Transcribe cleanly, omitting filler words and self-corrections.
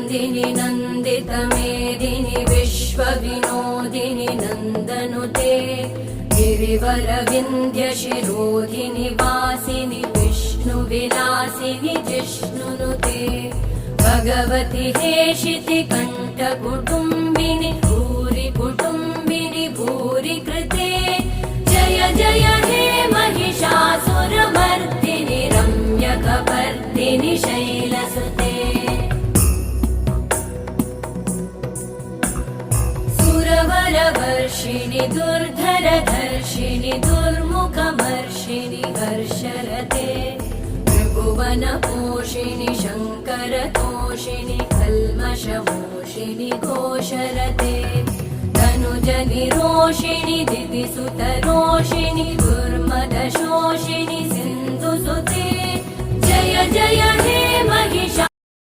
नन्दिनि नन्दितमेदिनि विश्वविनोदिनि नन्दनुते गिरिवरविन्ध्यशिरोधिनि वासिनि विष्णुविलासिनि जिष्णुनुते भगवति हेशिति कण्ठकुटुम्बिनि भूरि कुटुम्बिनि भूरि कृते जय जय हे महिषासुरमर्दिनि रम्यकपर्दिनि शैलसुते सुरवरवर्षिणि दुर्धरधर्षिणि दुर्मुखमर्षिणि हर्षरते त्रिभुवनपोषिणि शङ्करतोषिणि कल्मषमोषिणि घोषरते तनुजनिरोषिणि दिविसुतरोषिणि दुर्मदशोषिणि सिन्धुसुते जय जय हे महिषा